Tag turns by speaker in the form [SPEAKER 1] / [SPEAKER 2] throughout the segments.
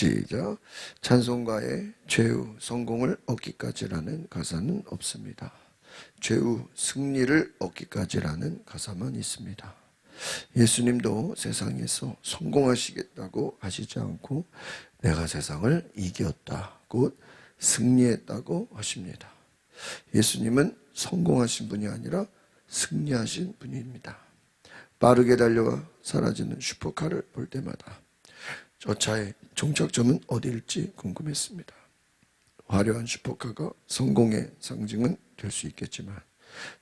[SPEAKER 1] 시작. 찬송가에 최후 성공을 얻기까지라는 가사는 없습니다. 최후 승리를 얻기까지라는 가사만 있습니다. 예수님도 세상에서 성공하시겠다고 하시지 않고 내가 세상을 이겼다, 곧 승리했다고 하십니다. 예수님은 성공하신 분이 아니라 승리하신 분입니다. 빠르게 달려가 사라지는 슈퍼카를 볼 때마다 저 차의 종착점은 어디일지 궁금했습니다. 화려한 슈퍼카가 성공의 상징은 될 수 있겠지만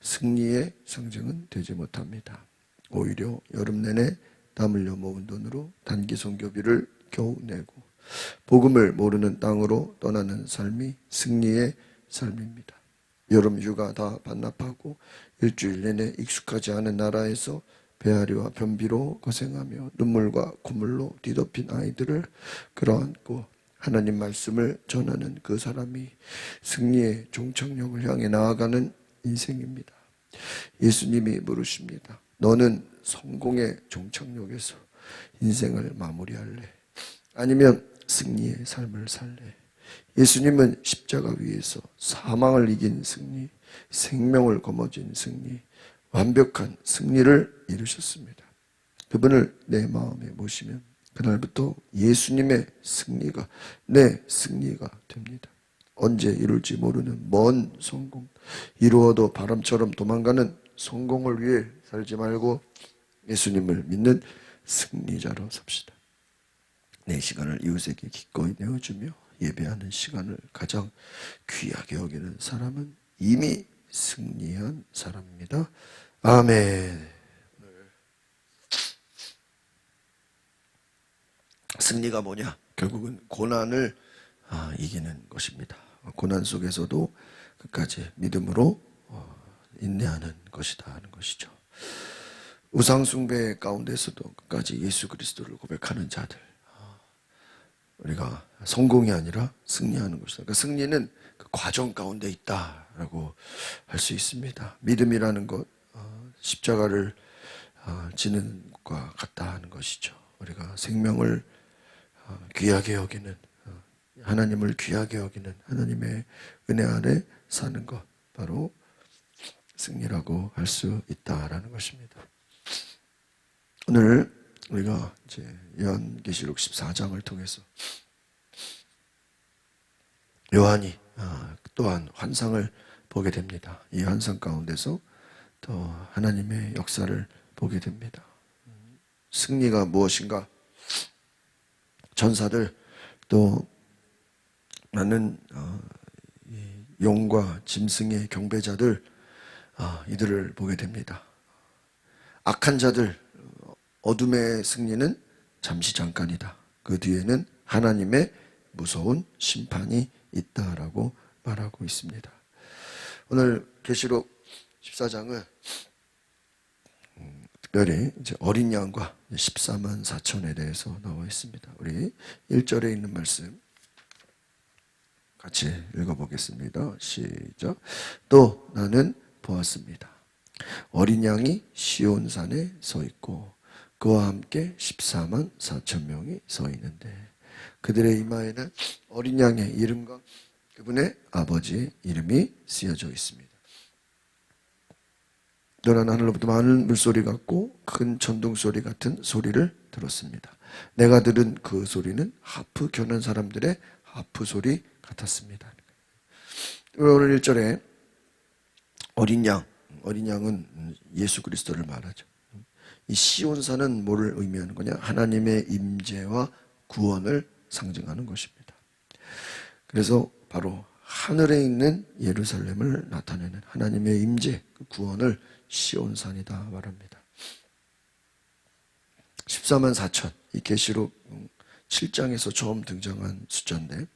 [SPEAKER 1] 승리의 상징은 되지 못합니다. 오히려 여름 내내 땀 흘려 모은 돈으로 단기 선교비를 겨우 내고 복음을 모르는 땅으로 떠나는 삶이 승리의 삶입니다. 여름 휴가 다 반납하고 일주일 내내 익숙하지 않은 나라에서 배앓이와 변비로 고생하며 눈물과 콧물로 뒤덮인 아이들을 끌어안고 하나님 말씀을 전하는 그 사람이 승리의 종착역을 향해 나아가는 인생입니다. 예수님이 물으십니다. 너는 성공의 종착역에서 인생을 마무리할래? 아니면 승리의 삶을 살래? 예수님은 십자가 위에서 사망을 이긴 승리, 생명을 거머쥔 승리, 완벽한 승리를 이루셨습니다. 그분을 내 마음에 모시면 그날부터 예수님의 승리가 내 승리가 됩니다. 언제 이룰지 모르는 먼 성공, 이루어도 바람처럼 도망가는 성공을 위해 살지 말고 예수님을 믿는 승리자로 삽시다. 내 시간을 이웃에게 기꺼이 내어주며 예배하는 시간을 가장 귀하게 여기는 사람은 이미 승리한 사람입니다. 아멘. 승리가 뭐냐? 결국은 고난을 이기는 것입니다. 고난 속에서도 끝까지 믿음으로 인내하는 것이다 하는 것이죠. 우상숭배 가운데서도 끝까지 예수 그리스도를 고백하는 자들, 우리가 성공이 아니라 승리하는 것이다. 그러니까 승리는 그 과정 가운데 있다라고 할 수 있습니다. 믿음이라는 것, 십자가를 지는 것과 같다 하는 것이죠. 우리가 생명을 귀하게 여기는, 하나님을 귀하게 여기는 하나님의 은혜 아래 사는 것, 바로 승리라고 할 수 있다라는 것입니다. 오늘 우리가 이제 요한계시록 14장을 통해서 요한이 또한 환상을 보게 됩니다. 이 환상 가운데서 또 하나님의 역사를 보게 됩니다. 승리가 무엇인가? 전사들, 또 많은 용과 짐승의 경배자들, 이들을 보게 됩니다. 악한 자들, 어둠의 승리는 잠시 잠깐이다. 그 뒤에는 하나님의 무서운 심판이 있다라고 말하고 있습니다. 오늘 계시록 14장은 특별히 이제 어린 양과 14만 4천에 대해서 나와 있습니다. 우리 1절에 있는 말씀 같이 읽어보겠습니다. 시작. 또 나는 보았습니다. 어린 양이 시온산에 서 있고 그와 함께 14만 4천 명이 서 있는데 그들의 이마에는 어린 양의 이름과 그분의 아버지의 이름이 쓰여져 있습니다. 너는 하늘로부터 많은 물소리 같고 큰 천둥소리 같은 소리를 들었습니다. 내가 들은 그 소리는 하프 겨는 사람들의 하프 소리 같았습니다. 오늘 1절에 어린 양은 예수 그리스도를 말하죠. 이 시온산은 뭐를 의미하는 거냐? 하나님의 임재와 구원을 상징하는 것입니다. 그래서 바로 하늘에 있는 예루살렘을 나타내는 하나님의 임재, 그 구원을 시온산이다 말합니다. 14만 4천, 이 계시록 7장에서 처음 등장한 숫자인데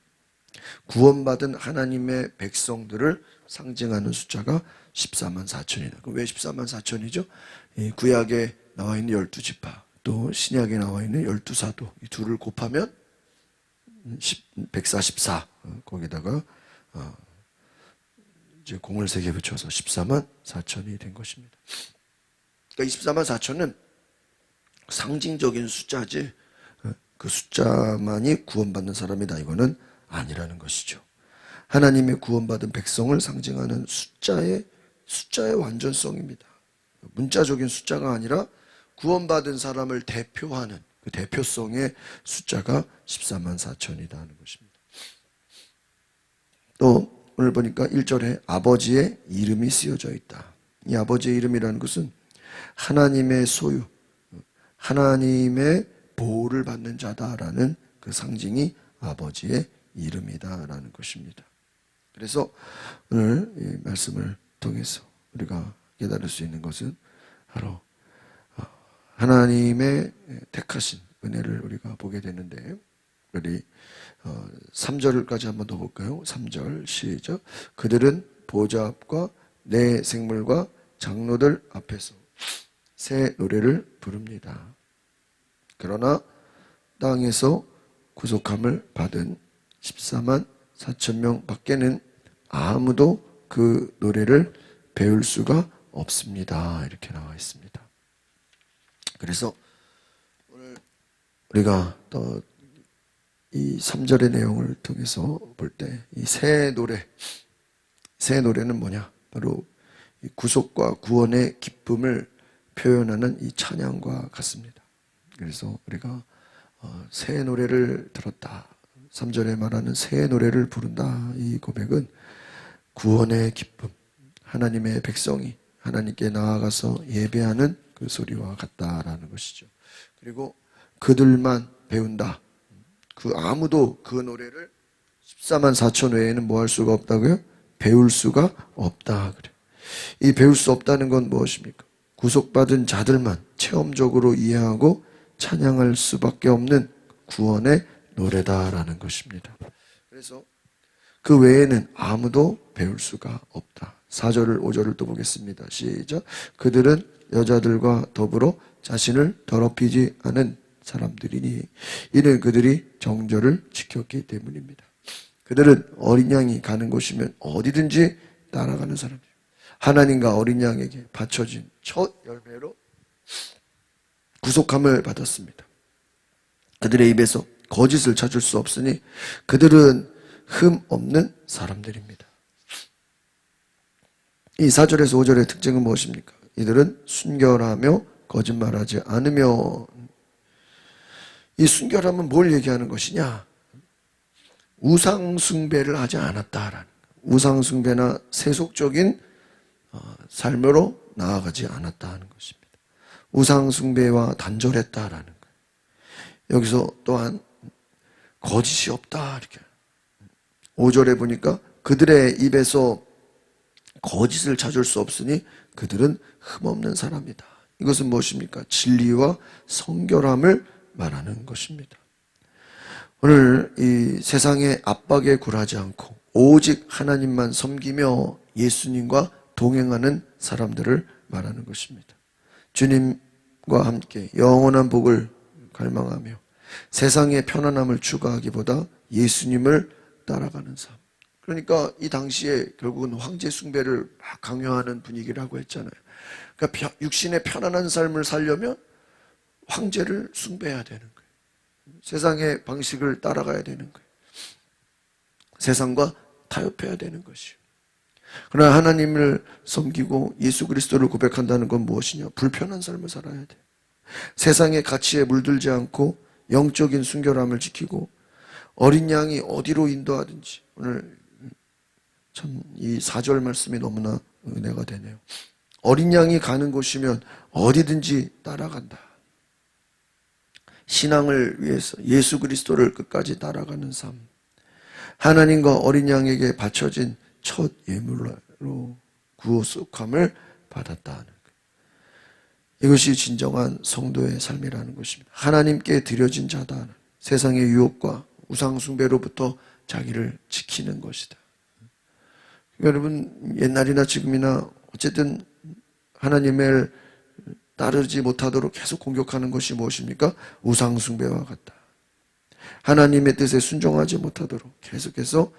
[SPEAKER 1] 구원받은 하나님의 백성들을 상징하는 숫자가 14만 4천이다. 그럼 왜 14만 4천이죠? 구약에 나와 있는 12지파, 또 신약에 나와 있는 12사도, 이 둘을 곱하면 144, 거기다가 이제 공을 3개 붙여서 14만 4천이 된 것입니다. 그러니까 24만 4천은 상징적인 숫자지 그 숫자만이 구원받는 사람이다, 이거는 아니라는 것이죠. 하나님의 구원받은 백성을 상징하는 숫자의 완전성입니다. 문자적인 숫자가 아니라 구원받은 사람을 대표하는 그 대표성의 숫자가 14만 4천이다 하는 것입니다. 또 오늘 보니까 1절에 아버지의 이름이 쓰여져 있다. 이 아버지의 이름이라는 것은 하나님의 소유, 하나님의 보호를 받는 자다라는 그 상징이 아버지의 이름이다라는 것입니다. 그래서 오늘 이 말씀을 통해서 우리가 깨달을 수 있는 것은 바로 하나님의 택하신 은혜를 우리가 보게 되는데, 우리 3절까지 한번 더 볼까요? 3절 시작. 그들은 보좌 앞과 내 생물과 장로들 앞에서 새 노래를 부릅니다. 그러나 땅에서 구속함을 받은 14만 4천 명 밖에는 아무도 그 노래를 배울 수가 없습니다. 이렇게 나와 있습니다. 그래서 오늘 우리가 또 이 3절의 내용을 통해서 볼 때 이 새 노래는 뭐냐? 바로 이 구속과 구원의 기쁨을 표현하는 이 찬양과 같습니다. 그래서 우리가 새 노래를 들었다, 3절에 말하는 새 노래를 부른다, 이 고백은 구원의 기쁨, 하나님의 백성이 하나님께 나아가서 예배하는 그 소리와 같다라는 것이죠. 그리고 그들만 배운다. 그 아무도 그 노래를 14만 4천 외에는 뭐 할 수가 없다고요? 배울 수가 없다 그래. 이 배울 수 없다는 건 무엇입니까? 구속받은 자들만 체험적으로 이해하고 찬양할 수밖에 없는 구원의 노래다라는 것입니다. 그래서 그 외에는 아무도 배울 수가 없다. 4절을 5절을 또 보겠습니다. 시작. 그들은 여자들과 더불어 자신을 더럽히지 않은 사람들이니 이는 그들이 정절을 지켰기 때문입니다. 그들은 어린 양이 가는 곳이면 어디든지 따라가는 사람들. 하나님과 어린 양에게 바쳐진 첫 열매로 구속함을 받았습니다. 그들의 입에서 거짓을 찾을 수 없으니 그들은 흠 없는 사람들입니다. 이 4절에서 5절의 특징은 무엇입니까? 이들은 순결하며 거짓말하지 않으며. 이 순결함은 뭘 얘기하는 것이냐? 우상숭배를 하지 않았다라는, 우상숭배나 세속적인 삶으로 나아가지 않았다는 것입니다. 우상숭배와 단절했다라는 거예요. 여기서 또한 거짓이 없다 이렇게. 5절에 보니까 그들의 입에서 거짓을 찾을 수 없으니 그들은 흠없는 사람이다. 이것은 무엇입니까? 진리와 성결함을 말하는 것입니다. 오늘 이 세상의 압박에 굴하지 않고 오직 하나님만 섬기며 예수님과 동행하는 사람들을 말하는 것입니다. 주님과 함께 영원한 복을 갈망하며 세상의 편안함을 추구하기보다 예수님을 따라가는 삶. 그러니까 이 당시에 결국은 황제 숭배를 막 강요하는 분위기라고 했잖아요. 그러니까 육신의 편안한 삶을 살려면 황제를 숭배해야 되는 거예요. 세상의 방식을 따라가야 되는 거예요. 세상과 타협해야 되는 것이요. 그러나 하나님을 섬기고 예수 그리스도를 고백한다는 건 무엇이냐? 불편한 삶을 살아야 돼. 세상의 가치에 물들지 않고 영적인 순결함을 지키고 어린 양이 어디로 인도하든지. 오늘 참 이 4절 말씀이 너무나 은혜가 되네요. 어린 양이 가는 곳이면 어디든지 따라간다. 신앙을 위해서 예수 그리스도를 끝까지 따라가는 삶. 하나님과 어린 양에게 바쳐진 첫 예물로 구속함을 받았다는 것. 이것이 진정한 성도의 삶이라는 것입니다. 하나님께 드려진 자다. 세상의 유혹과 우상숭배로부터 자기를 지키는 것이다. 여러분, 옛날이나 지금이나 어쨌든 하나님을 따르지 못하도록 계속 공격하는 것이 무엇입니까? 우상숭배와 같다. 하나님의 뜻에 순종하지 못하도록 계속해서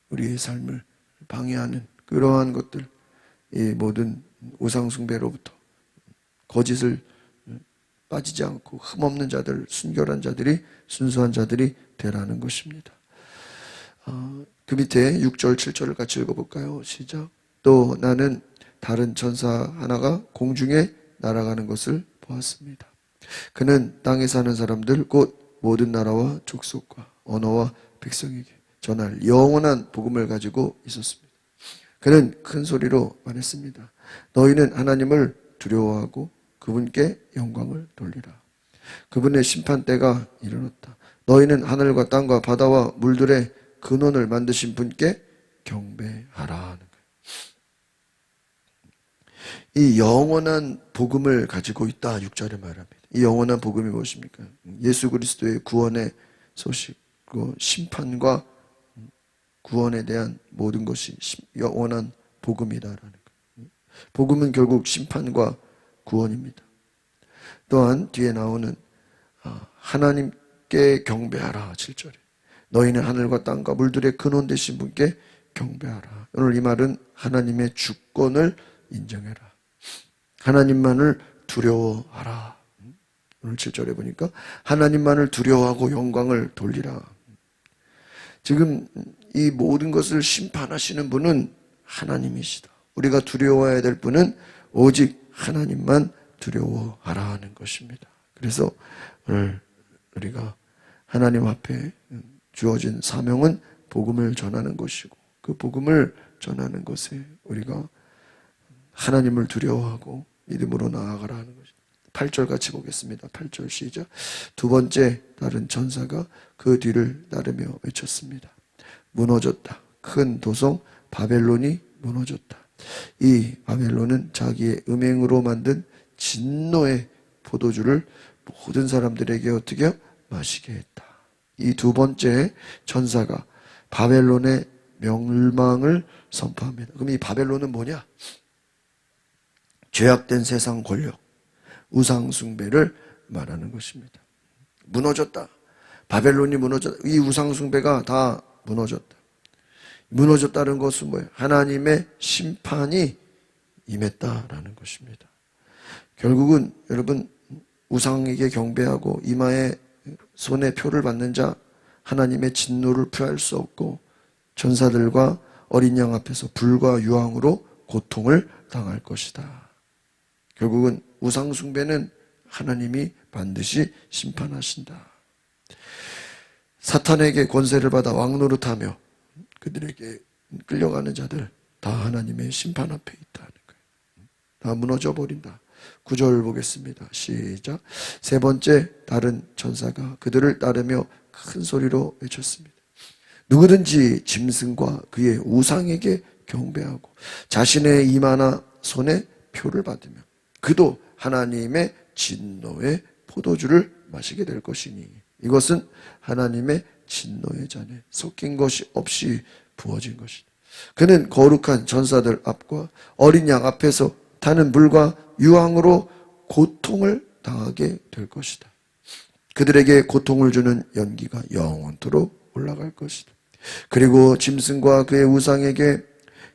[SPEAKER 1] 우리의 삶을 방해하는 그러한 것들, 이 모든 우상숭배로부터, 거짓을 빠지지 않고 흠없는 자들, 순결한 자들이, 순수한 자들이 되라는 것입니다. 그 밑에 6절, 7절을 같이 읽어볼까요? 시작. 또 나는 다른 천사 하나가 공중에 날아가는 것을 보았습니다. 그는 땅에 사는 사람들 곧 모든 나라와 족속과 언어와 백성에게 전할 영원한 복음을 가지고 있었습니다. 그는 큰 소리로 말했습니다. 너희는 하나님을 두려워하고 그분께 영광을 돌리라. 그분의 심판 때가 이르렀다. 너희는 하늘과 땅과 바다와 물들의 근원을 만드신 분께 경배하라 하는 거예요. 이 영원한 복음을 가지고 있다. 6절에 말합니다. 이 영원한 복음이 무엇입니까? 예수 그리스도의 구원의 소식, 그 심판과 구원에 대한 모든 것이 영원한 복음이다라는 거예요. 복음은 결국 심판과 구원입니다. 또한 뒤에 나오는 하나님께 경배하라. 7절에 너희는 하늘과 땅과 물들의 근원 되신 분께 경배하라. 오늘 이 말은 하나님의 주권을 인정해라. 하나님만을 두려워하라. 오늘 7절에 보니까 하나님만을 두려워하고 영광을 돌리라. 지금 이 모든 것을 심판하시는 분은 하나님이시다. 우리가 두려워해야 될 분은 오직 하나님만 두려워하라 하는 것입니다. 그래서 오늘 우리가 하나님 앞에 주어진 사명은 복음을 전하는 것이고, 그 복음을 전하는 것에 우리가 하나님을 두려워하고 믿음으로 나아가라 하는 것입니다. 8절 같이 보겠습니다. 8절 시작. 두 번째 다른 천사가 그 뒤를 따르며 외쳤습니다. 무너졌다. 큰 도성 바벨론이 무너졌다. 이 바벨론은 자기의 음행으로 만든 진노의 포도주를 모든 사람들에게 어떻게 마시게 했다. 이 두 번째 천사가 바벨론의 멸망을 선포합니다. 그럼 이 바벨론은 뭐냐? 죄악된 세상 권력, 우상 숭배를 말하는 것입니다. 무너졌다. 바벨론이 무너졌다. 이 우상 숭배가 다 무너졌다. 무너졌다는 것은 뭐예요? 하나님의 심판이 임했다라는 것입니다. 결국은 여러분, 우상에게 경배하고 이마에 손에 표를 받는 자, 하나님의 진노를 피할 수 없고 천사들과 어린 양 앞에서 불과 유황으로 고통을 당할 것이다. 결국은 우상 숭배는 하나님이 반드시 심판하신다. 사탄에게 권세를 받아 왕노릇하며 그들에게 끌려가는 자들 다 하나님의 심판 앞에 있다는 거예요. 다 무너져 버린다. 9절 보겠습니다. 시작. 세 번째 다른 천사가 그들을 따르며 큰 소리로 외쳤습니다. 누구든지 짐승과 그의 우상에게 경배하고 자신의 이마나 손에 표를 받으면 그도 하나님의 진노의 포도주를 마시게 될 것이니 이것은 하나님의 진노의 잔에 섞인 것이 없이 부어진 것이다. 그는 거룩한 전사들 앞과 어린 양 앞에서 타는 물과 유황으로 고통을 당하게 될 것이다. 그들에게 고통을 주는 연기가 영원토록 올라갈 것이다. 그리고 짐승과 그의 우상에게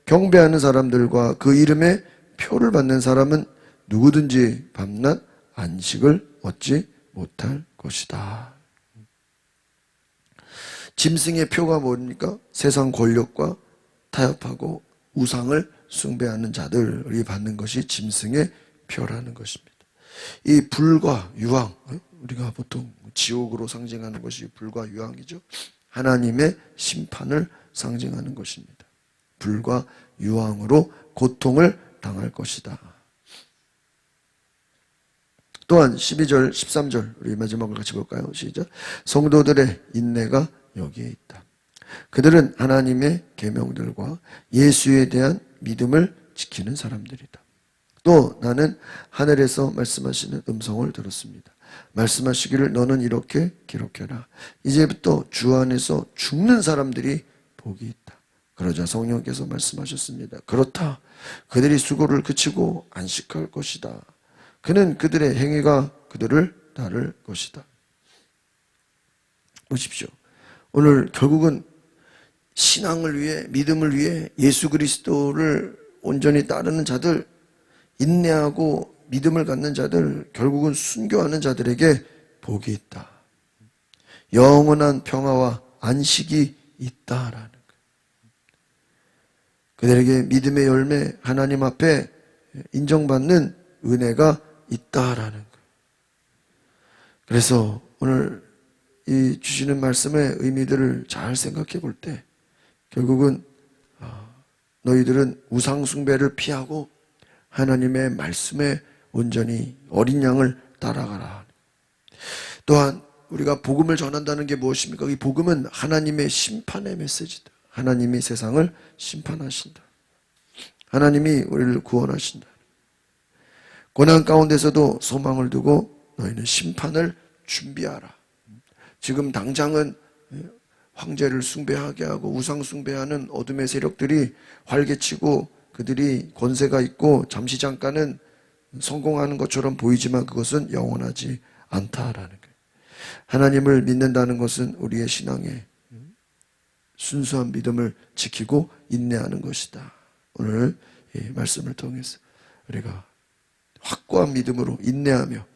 [SPEAKER 1] 경배하는 사람들과 그 이름에 표를 받는 사람은 누구든지 밤낮 안식을 얻지 못할 것이다. 짐승의 표가 뭡니까? 세상 권력과 타협하고 우상을 숭배하는 자들이 받는 것이 짐승의 표라는 것입니다. 이 불과 유황, 우리가 보통 지옥으로 상징하는 것이 불과 유황이죠. 하나님의 심판을 상징하는 것입니다. 불과 유황으로 고통을 당할 것이다. 또한 12절, 13절 우리 마지막을 같이 볼까요? 시작. 성도들의 인내가 여기에 있다. 그들은 하나님의 계명들과 예수에 대한 믿음을 지키는 사람들이다. 또 나는 하늘에서 말씀하시는 음성을 들었습니다. 말씀하시기를 너는 이렇게 기록해라. 이제부터 주 안에서 죽는 사람들이 복이 있다. 그러자 성령께서 말씀하셨습니다. 그렇다. 그들이 수고를 그치고 안식할 것이다. 그는 그들의 행위가 그들을 따를 것이다. 보십시오. 오늘 결국은 신앙을 위해, 믿음을 위해 예수 그리스도를 온전히 따르는 자들, 인내하고 믿음을 갖는 자들, 결국은 순교하는 자들에게 복이 있다. 영원한 평화와 안식이 있다라는 거예요. 그들에게 믿음의 열매, 하나님 앞에 인정받는 은혜가 있다라는 거예요. 그래서 오늘 이 주시는 말씀의 의미들을 잘 생각해 볼 때 결국은 너희들은 우상 숭배를 피하고 하나님의 말씀에 온전히 어린 양을 따라가라. 또한 우리가 복음을 전한다는 게 무엇입니까? 이 복음은 하나님의 심판의 메시지다. 하나님이 세상을 심판하신다. 하나님이 우리를 구원하신다. 고난 가운데서도 소망을 두고 너희는 심판을 준비하라. 지금 당장은 황제를 숭배하게 하고 우상 숭배하는 어둠의 세력들이 활개치고 그들이 권세가 있고 잠시 잠깐은 성공하는 것처럼 보이지만 그것은 영원하지 않다라는 거예요. 하나님을 믿는다는 것은 우리의 신앙에 순수한 믿음을 지키고 인내하는 것이다. 오늘 이 말씀을 통해서 우리가 확고한 믿음으로 인내하며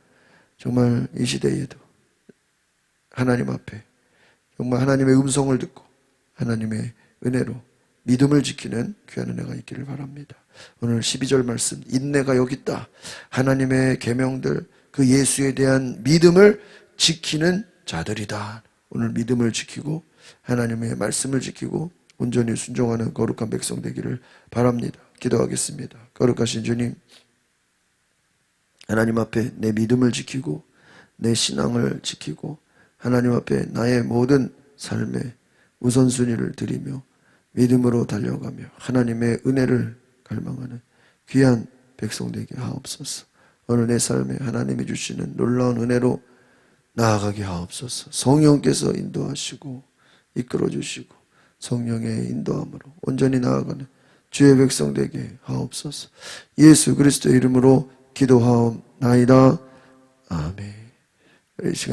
[SPEAKER 1] 정말 이 시대에도 하나님 앞에 정말 하나님의 음성을 듣고 하나님의 은혜로 믿음을 지키는 귀한 은혜가 있기를 바랍니다. 오늘 12절 말씀, 인내가 여기 있다. 하나님의 계명들, 그 예수에 대한 믿음을 지키는 자들이다. 오늘 믿음을 지키고 하나님의 말씀을 지키고 온전히 순종하는 거룩한 백성 되기를 바랍니다. 기도하겠습니다. 거룩하신 주님, 하나님 앞에 내 믿음을 지키고 내 신앙을 지키고 하나님 앞에 나의 모든 삶의 우선순위를 드리며 믿음으로 달려가며 하나님의 은혜를 갈망하는 귀한 백성 되게 하옵소서. 오늘 내 삶에 하나님이 주시는 놀라운 은혜로 나아가게 하옵소서. 성령께서 인도하시고 이끌어 주시고 성령의 인도함으로 온전히 나아가는 주의 백성 되게 하옵소서. 예수 그리스도의 이름으로 기도하옵나이다. 아멘. 이 시간